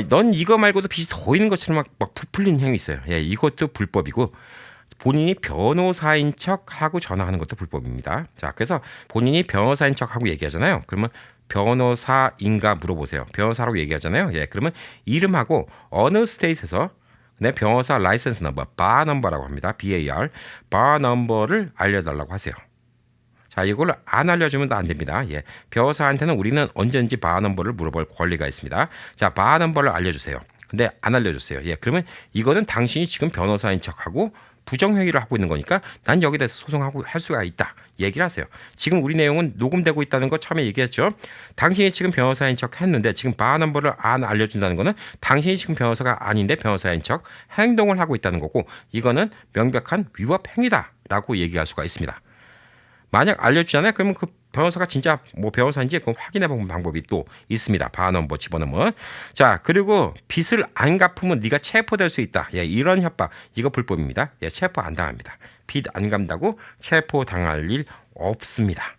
넌 이거 말고도 빚이 더 있는 것처럼 막 부풀리는 행위 있어요. 예, 이것도 불법이고 본인이 변호사인 척하고 전화하는 것도 불법입니다. 자, 그래서 본인이 변호사인 척하고 얘기하잖아요. 그러면 변호사인가 물어보세요. 변호사라고 얘기하잖아요. 예, 그러면 이름하고 어느 스테이트에서 내 변호사 라이센스 넘버, 바 넘버라고 합니다. BAR, 바 넘버를 알려달라고 하세요. 자, 이걸 안 알려주면 안 됩니다. 예, 변호사한테는 우리는 언제든지 바 넘버를 물어볼 권리가 있습니다. 자, 바 넘버를 알려주세요. 근데 안 알려줬어요. 예, 그러면 이거는 당신이 지금 변호사인 척하고 부정행위를 하고 있는 거니까 난 여기에 대해서 소송하고 할 수가 있다. 얘기를 하세요. 지금 우리 내용은 녹음되고 있다는 거 처음에 얘기했죠. 당신이 지금 변호사인 척 했는데 지금 바 넘버를 안 알려준다는 거는 당신이 지금 변호사가 아닌데 변호사인 척 행동을 하고 있다는 거고 이거는 명백한 위법 행위다라고 얘기할 수가 있습니다. 만약 알려주잖아요. 그러면 그 변호사가 진짜 뭐 변호사인지 그건 확인해 보는 방법이 또 있습니다. 바 넘버 집어넣으면. 자, 그리고 빚을 안 갚으면 네가 체포될 수 있다. 예, 이런 협박 이거 불법입니다. 예, 체포 안 당합니다. 빚 안 갚는다고 체포 당할 일 없습니다.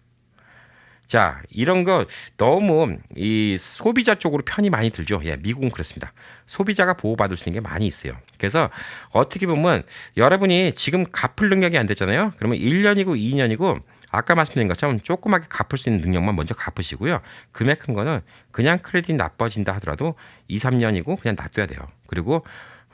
자, 이런 거 너무 이 소비자 쪽으로 편이 많이 들죠. 예, 미국은 그렇습니다. 소비자가 보호받을 수 있는 게 많이 있어요. 그래서 어떻게 보면 여러분이 지금 갚을 능력이 안 됐잖아요. 그러면 1년이고 2년이고 아까 말씀드린 것처럼 조그맣게 갚을 수 있는 능력만 먼저 갚으시고요. 금액 큰 거는 그냥 크레딧 나빠진다 하더라도 2, 3년이고 그냥 놔둬야 돼요. 그리고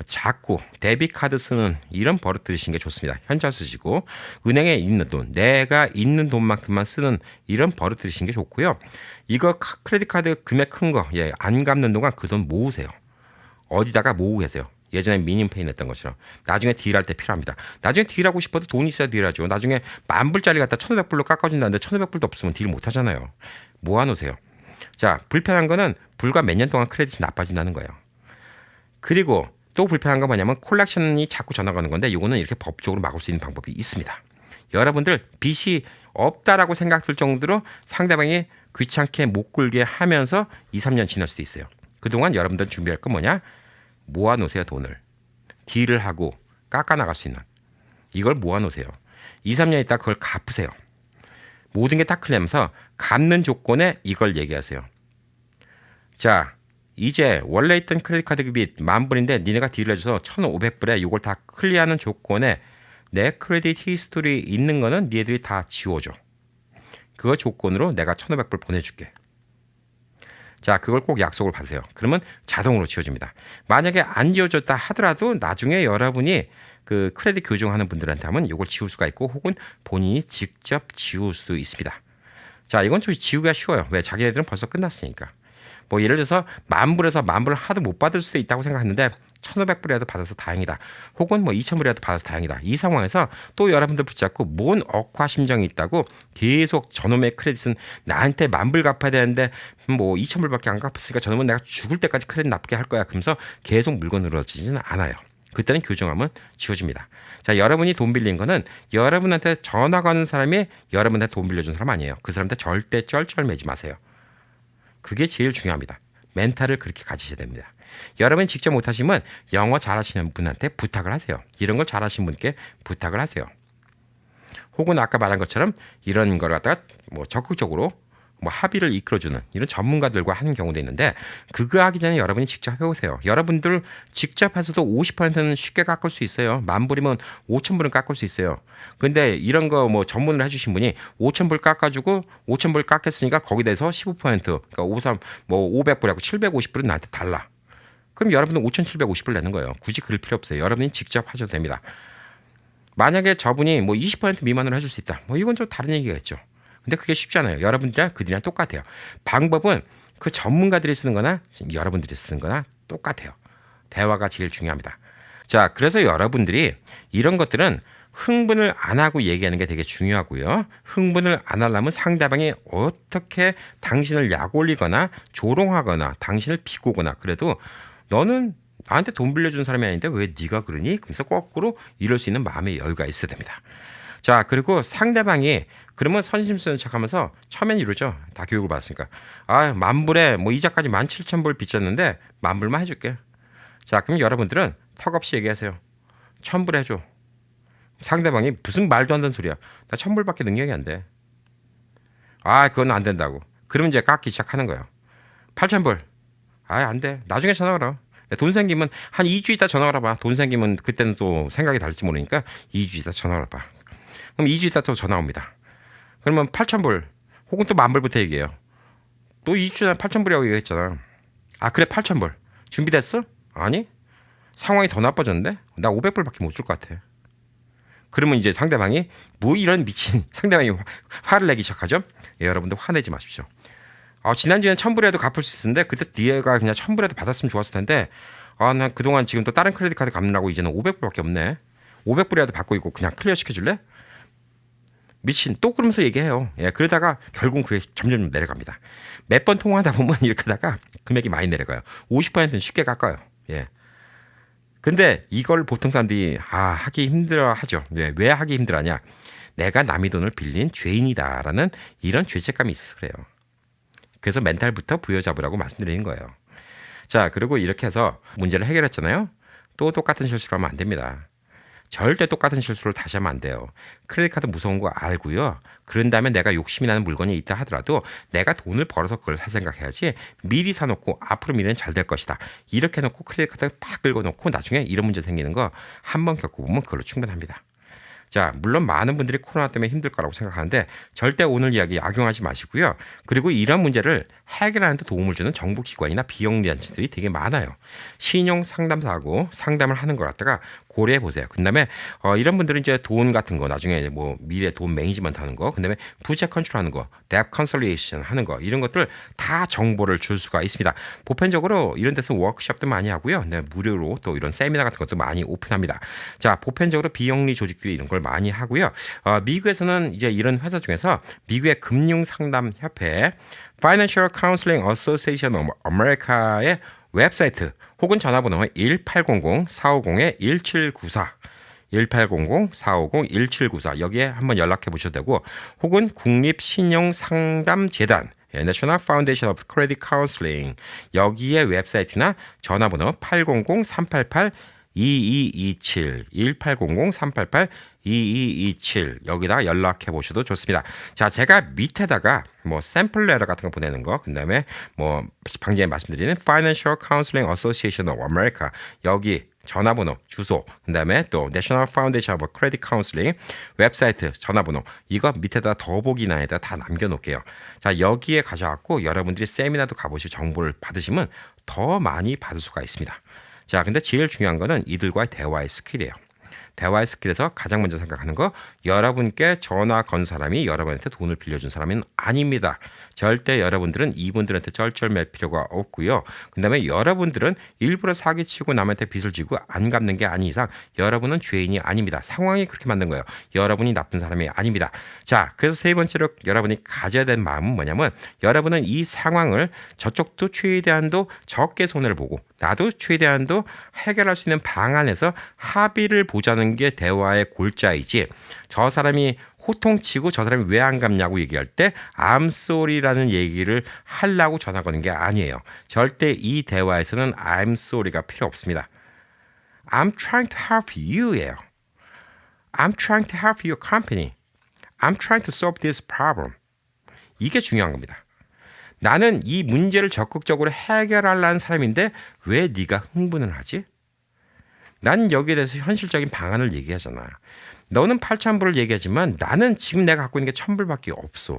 자꾸 데비카드 쓰는 이런 버릇 들이시는 게 좋습니다. 현찰 쓰시고 은행에 있는 돈, 내가 있는 돈만큼만 쓰는 이런 버릇 들이시는 게 좋고요. 이거 크레딧 카드 금액 큰 거, 안 갚는 동안 그 돈 모으세요. 어디다가 모으고 계세요. 예전에 미니페이 냈던 것처럼 나중에 딜할 때 필요합니다. 나중에 딜하고 싶어도 돈이 있어야 딜하죠. 나중에 10,000불짜리 갖다 1,500불로 깎아준다는데 1,500불도 없으면 딜 못하잖아요. 모아놓으세요. 자, 불편한 거는 불과 몇 년 동안 크레딧이 나빠진다는 거예요. 그리고 또 불편한 건 뭐냐면 콜렉션이 자꾸 전화가 오는 건데 이거는 이렇게 법적으로 막을 수 있는 방법이 있습니다. 여러분들 빚이 없다라고 생각될 정도로 상대방이 귀찮게 못 굴게 하면서 2, 3년 지날 수도 있어요. 그동안 여러분들 준비할 건 뭐냐? 모아놓으세요. 돈을. 딜을 하고 깎아나갈 수 있는. 이걸 모아놓으세요. 2, 3년 있다 그걸 갚으세요. 모든 게 딱 클리어하면서 갚는 조건에 이걸 얘기하세요. 자, 이제 원래 있던 크레딧 카드 빚 10,000불인데 니네가 딜을 해줘서 1,500불에 이걸 다 클리어하는 조건에 내 크레딧 히스토리 있는 거는 니네들이 다 지워줘. 그거 조건으로 내가 1,500불 보내줄게. 자, 그걸 꼭 약속을 받으세요. 그러면 자동으로 지워집니다. 만약에 안 지워졌다 하더라도 나중에 여러분이 그 크레딧 교정하는 분들한테 하면 이걸 지울 수가 있고 혹은 본인이 직접 지울 수도 있습니다. 자, 이건 좀 지우기가 쉬워요. 왜? 자기네들은 벌써 끝났으니까. 뭐 예를 들어서 10,000불에서 10,000불을 하도 못 받을 수도 있다고 생각했는데 1,500불이라도 받아서 다행이다. 혹은 뭐 2,000불이라도 받아서 다행이다. 이 상황에서 또 여러분들 붙잡고 뭔 억하심정이 있다고 계속 저놈의 크레딧은 나한테 10,000불 갚아야 되는데 뭐 2,000불밖에 안 갚았으니까 저놈은 내가 죽을 때까지 크레딧 나쁘게 할 거야. 그러면서 계속 물건 늘어지지는 않아요. 그때는 교정하면 지워집니다. 자, 여러분이 돈 빌린 거는 여러분한테 전화가 오는 사람이 여러분한테 돈 빌려준 사람 아니에요. 그 사람한테 절대 쩔쩔매지 마세요. 그게 제일 중요합니다. 멘탈을 그렇게 가지셔야 됩니다. 여러분이 직접 못하시면 영어 잘하시는 분한테 부탁을 하세요. 이런 걸 잘하시는 분께 부탁을 하세요. 혹은 아까 말한 것처럼 이런 걸 갖다가 뭐 적극적으로 뭐 합의를 이끌어주는 이런 전문가들과 하는 경우도 있는데 그거 하기 전에 여러분이 직접 해보세요. 여러분들 직접 해서도 50%는 쉽게 깎을 수 있어요. 10,000불이면 5,000불은 깎을 수 있어요. 근데 이런 거 뭐 전문을 해주신 분이 5,000불 깎아주고 5,000불 깎였으니까 거기에 대해서 15% 그러니까 53, 뭐 500불하고 750불은 나한테 달라. 그럼 여러분은 5,750불 내는 거예요. 굳이 그럴 필요 없어요. 여러분이 직접 하셔도 됩니다. 만약에 저분이 뭐 20% 미만으로 해줄 수 있다. 뭐 이건 좀 다른 얘기겠죠. 근데 그게 쉽지 않아요. 여러분들이랑 그들이랑 똑같아요. 방법은 그 전문가들이 쓰는 거나 여러분들이 쓰는 거나 똑같아요. 대화가 제일 중요합니다. 자, 그래서 여러분들이 이런 것들은 흥분을 안 하고 얘기하는 게 되게 중요하고요. 흥분을 안 하려면 상대방이 어떻게 당신을 약올리거나 조롱하거나 당신을 비꼬거나 그래도 너는 나한테 돈 빌려준 사람이 아닌데 왜 네가 그러니? 그래서 거꾸로 이럴 수 있는 마음의 여유가 있어야 됩니다. 자, 그리고 상대방이 그러면 선심 쓰는 척하면서 처음엔 이러죠. 다 교육을 받았으니까. 10,000불에 뭐 이자까지 17,000불 빚졌는데 10,000불만 해줄게. 자, 그럼 여러분들은 턱없이 얘기하세요. 1,000불 해줘. 상대방이 무슨 말도 안 되는 소리야. 나 1,000불밖에 능력이 안 돼. 그건 안 된다고. 그러면 이제 깎기 시작하는 거예요. 8,000불. 안 돼. 나중에 전화 걸어. 돈 생기면 한 2주 있다 전화 걸어봐. 돈 생기면 그때는 또 생각이 다를지 모르니까 2주 있다 전화 걸어봐. 그럼 2주 있다 또 전화 옵니다. 그러면 8,000불 혹은 또 10,000불부터 얘기해요. 또 2주 전에 8,000불이라고 얘기했잖아. 그래 8,000불. 준비됐어? 아니. 상황이 더 나빠졌는데? 나 500불밖에 못 줄 것 같아. 그러면 이제 상대방이 뭐 이런 미친 상대방이 화를 내기 시작하죠. 여러분들 화내지 마십시오. 지난주에는 1,000불이라도 갚을 수 있었는데 그때 뒤에가 그냥 1,000불이라도 받았으면 좋았을 텐데 난 그동안 지금 또 다른 크레딧 카드 갚느라고 이제는 500불밖에 없네. 500불이라도 받고 있고 그냥 클리어 시켜줄래? 미친 또 그러면서 얘기해요. 그러다가 결국 그게 점점 내려갑니다. 몇 번 통화하다 보면 이렇게 하다가 금액이 많이 내려가요. 50%는 쉽게 깎아요. 근데 이걸 보통 사람들이 하기 힘들어 하죠. 왜 하기 힘들어하냐? 내가 남의 돈을 빌린 죄인이다라는 이런 죄책감이 있어서 그래요. 그래서 멘탈부터 부여잡으라고 말씀드리는 거예요. 자, 그리고 이렇게 해서 문제를 해결했잖아요. 또 똑같은 실수를 하면 안 됩니다. 절대 똑같은 실수를 다시 하면 안 돼요. 크레딧 카드 무서운 거 알고요. 그런 다음에 내가 욕심이 나는 물건이 있다 하더라도 내가 돈을 벌어서 그걸 살 생각해야지 미리 사놓고 앞으로 미래는 잘 될 것이다. 이렇게 해놓고 크레딧 카드를 팍 긁어놓고 나중에 이런 문제 생기는 거 한 번 겪어보면 그걸로 충분합니다. 자, 물론 많은 분들이 코로나 때문에 힘들 거라고 생각하는데 절대 오늘 이야기 악용하지 마시고요. 그리고 이런 문제를 해결하는 데 도움을 주는 정부기관이나 비영리 단체들이 되게 많아요. 신용 상담사하고 상담을 하는 걸 갖다가 고려해 보세요. 그다음에 이런 분들은 이제 돈 같은 거 나중에 뭐 미래 돈 매니지먼트 하는 거, 그다음에 부채 컨트롤하는 거, 뎁 컨설레이션 하는 거 이런 것들 다 정보를 줄 수가 있습니다. 보편적으로 이런 데서 워크숍도 많이 하고요. 네, 무료로 또 이런 세미나 같은 것도 많이 오픈합니다. 자, 보편적으로 비영리 조직들이 이런 걸 많이 하고요. 미국에서는 이제 이런 회사 중에서 미국의 금융상담협회 Financial Counseling Association of America의 웹사이트 혹은 전화번호 1800-450-1794 1800-450-1794 여기에 한번 연락해 보셔도 되고 혹은 국립신용상담재단 National Foundation of Credit Counseling 여기에 웹사이트나 전화번호 800-388-2227 1800-388-2227 여기다 연락해 보셔도 좋습니다. 자, 제가 밑에다가 뭐 샘플 레터 같은 거 보내는 거, 그다음에 뭐 방금 전에 말씀드리는 Financial Counseling Association of America 여기 전화번호, 주소, 그다음에 또 National Foundation of Credit Counseling 웹사이트 전화번호 이거 밑에다 더보기란에다 다 남겨놓을게요. 자, 여기에 가셔갖고 여러분들이 세미나도 가보시고 정보를 받으시면 더 많이 받을 수가 있습니다. 자, 근데 제일 중요한 거는 이들과의 대화의 스킬이에요. 대화의 스킬에서 가장 먼저 생각하는 거 여러분께 전화 건 사람이 여러분한테 돈을 빌려준 사람은 아닙니다. 절대 여러분들은 이분들한테 쩔쩔맬 필요가 없고요. 그 다음에 여러분들은 일부러 사기치고 남한테 빚을 지고 안 갚는 게 아닌 이상 여러분은 죄인이 아닙니다. 상황이 그렇게 만든 거예요. 여러분이 나쁜 사람이 아닙니다. 자, 그래서 세 번째로 여러분이 가져야 될 마음은 뭐냐면 여러분은 이 상황을 저쪽도 최대한도 적게 손해를 보고 나도 최대한도 해결할 수 있는 방안에서 합의를 보자는 게 대화의 골자이지 저 사람이 호통치고 저 사람이 왜 안 갚냐고 얘기할 때 I'm sorry라는 얘기를 하려고 전화 거는 게 아니에요. 절대 이 대화에서는 I'm sorry가 필요 없습니다. I'm trying to help you예요. I'm trying to help your company. I'm trying to solve this problem. 이게 중요한 겁니다. 나는 이 문제를 적극적으로 해결하려는 사람인데 왜 네가 흥분을 하지? 난 여기에 대해서 현실적인 방안을 얘기하잖아. 너는 8,000불을 얘기하지만 나는 지금 내가 갖고 있는 게 1,000불밖에 없어.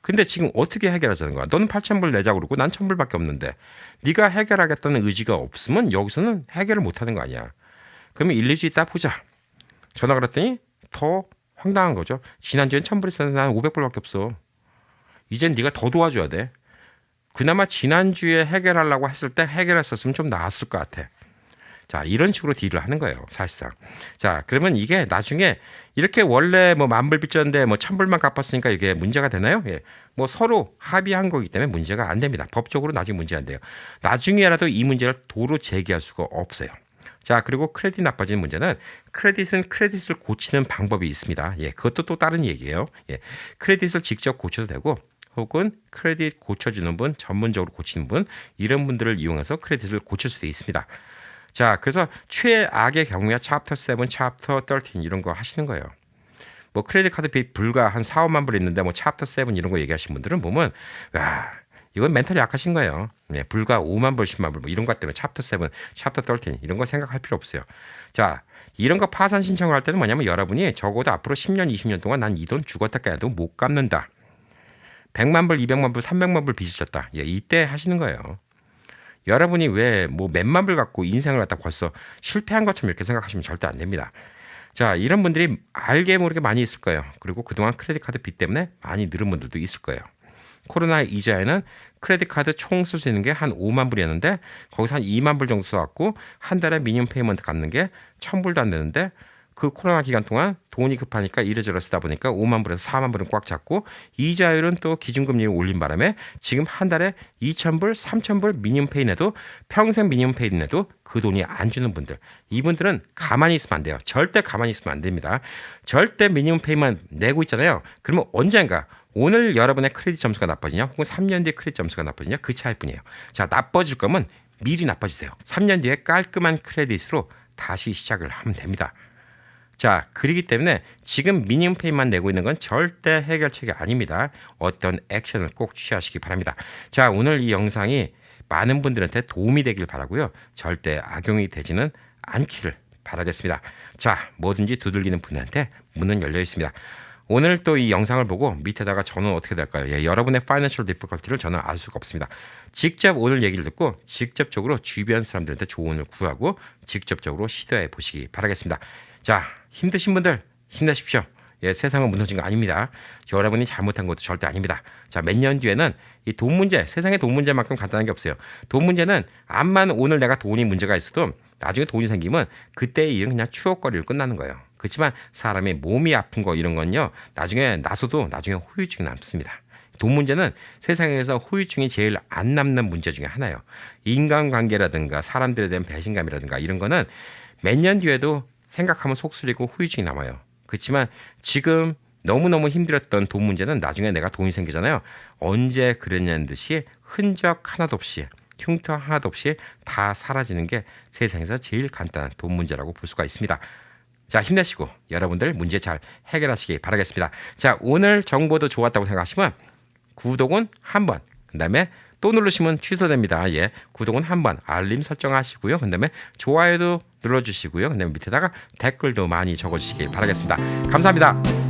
근데 지금 어떻게 해결하자는 거야? 너는 8,000불 내자고 그러고 난 1,000불밖에 없는데 네가 해결하겠다는 의지가 없으면 여기서는 해결을 못하는 거 아니야. 그러면 1, 2주 있다 보자. 전화 걸었더니 더 황당한 거죠. 지난주엔 1,000불 있었는데 나는 500불밖에 없어. 이젠 네가 더 도와줘야 돼. 그나마 지난주에 해결하려고 했을 때 해결했었으면 좀 나았을 것 같아. 자, 이런 식으로 딜을 하는 거예요, 사실상. 자, 그러면 이게 나중에 이렇게 원래 뭐 10,000불 빚졌는데 뭐 1,000불만 갚았으니까 이게 문제가 되나요? 예. 뭐 서로 합의한 거기 때문에 문제가 안 됩니다. 법적으로 나중에 문제 안 돼요. 나중에라도 이 문제를 도로 제기할 수가 없어요. 자, 그리고 크레딧 나빠지는 문제는 크레딧은 크레딧을 고치는 방법이 있습니다. 예, 그것도 또 다른 얘기예요. 예, 크레딧을 직접 고쳐도 되고 혹은 크레딧 고쳐주는 분, 전문적으로 고치는 분 이런 분들을 이용해서 크레딧을 고칠 수도 있습니다. 자, 그래서 최악의 경우야 챕터 7, 챕터 13 이런 거 하시는 거예요. 뭐 크레딧 카드 빚 불과 한 4, 5만 불 있는데 뭐 챕터 7 이런 거 얘기하시는 분들은 보면 와, 이건 멘탈이 약하신 거예요. 네, 불과 5만 불, 10만 불 뭐 이런 것 때문에 챕터 7, 챕터 13 이런 거 생각할 필요 없어요. 자, 이런 거 파산 신청을 할 때는 뭐냐면 여러분이 적어도 앞으로 10년, 20년 동안 난 이 돈 죽었다 깨도 못 갚는다. 100만 불, 200만 불, 300만 불 빚으셨다. 예, 이때 하시는 거예요. 여러분이 왜 뭐 몇만 불 갖고 인생을 갖다 벌써 실패한 것처럼 이렇게 생각하시면 절대 안 됩니다. 자, 이런 분들이 알게 모르게 많이 있을 거예요. 그리고 그동안 크레딧 카드 빚 때문에 많이 늘은 분들도 있을 거예요. 코로나 이전에는 크레딧 카드 총 쓸 수 있는 게 한 5만 불이었는데 거기서 한 2만 불 정도 써갖고 한 달에 미니멈 페이먼트 갚는 게 1,000불도 안 되는데 그 코로나 기간 동안 돈이 급하니까 이래저래 쓰다 보니까 5만 불에서 4만 불은 꽉 잡고 이자율은 또 기준금리를 올린 바람에 지금 한 달에 2,000불, 3,000불 미니멈 페이 내도 평생 미니멈 페이 내도 그 돈이 안 주는 분들 이분들은 가만히 있으면 안 돼요. 절대 가만히 있으면 안 됩니다. 절대 미니멈 페이만 내고 있잖아요. 그러면 언젠가 오늘 여러분의 크레딧 점수가 나빠지냐 혹은 3년 뒤에 크레딧 점수가 나빠지냐 그 차이일 뿐이에요. 자, 나빠질 거면 미리 나빠지세요. 3년 뒤에 깔끔한 크레딧으로 다시 시작을 하면 됩니다. 자, 그렇기 때문에 지금 미니멈 페이만 내고 있는 건 절대 해결책이 아닙니다. 어떤 액션을 꼭 취하시기 바랍니다. 자, 오늘 이 영상이 많은 분들한테 도움이 되길 바라고요. 절대 악용이 되지는 않기를 바라겠습니다. 자, 뭐든지 두들기는 분한테 문은 열려 있습니다. 오늘 또 이 영상을 보고 밑에다가 저는 어떻게 될까요? 예, 여러분의 파이낸셜 디피컬티를 저는 알 수가 없습니다. 직접 오늘 얘기를 듣고 직접적으로 주변 사람들한테 조언을 구하고 직접적으로 시도해 보시기 바라겠습니다. 자, 힘드신 분들 힘내십시오. 예, 세상은 무너진 거 아닙니다. 여러분이 잘못한 것도 절대 아닙니다. 자, 몇 년 뒤에는 이 돈 문제, 세상의 돈 문제만큼 간단한 게 없어요. 돈 문제는 암만 오늘 내가 돈이 문제가 있어도 나중에 돈이 생기면 그때의 일은 그냥 추억거리로 끝나는 거예요. 그렇지만 사람의 몸이 아픈 거 이런 건요, 나중에 나서도 나중에 후유증이 남습니다. 돈 문제는 세상에서 후유증이 제일 안 남는 문제 중에 하나예요. 인간관계라든가 사람들에 대한 배신감이라든가 이런 거는 몇 년 뒤에도 생각하면 속쓰리고 후유증이 남아요. 그렇지만 지금 너무너무 힘들었던 돈 문제는 나중에 내가 돈이 생기잖아요. 언제 그랬냐는 듯이 흔적 하나도 없이, 흉터 하나도 없이 다 사라지는 게 세상에서 제일 간단한 돈 문제라고 볼 수가 있습니다. 자, 힘내시고 여러분들 문제 잘 해결하시기 바라겠습니다. 자, 오늘 정보도 좋았다고 생각하시면 구독은 한 번, 그 다음에 또 누르시면 취소됩니다. 예, 구독은 한 번, 알림 설정하시고요. 그 다음에 좋아요도 눌러주시고요. 그 다음에 밑에다가 댓글도 많이 적어주시기 바라겠습니다. 감사합니다.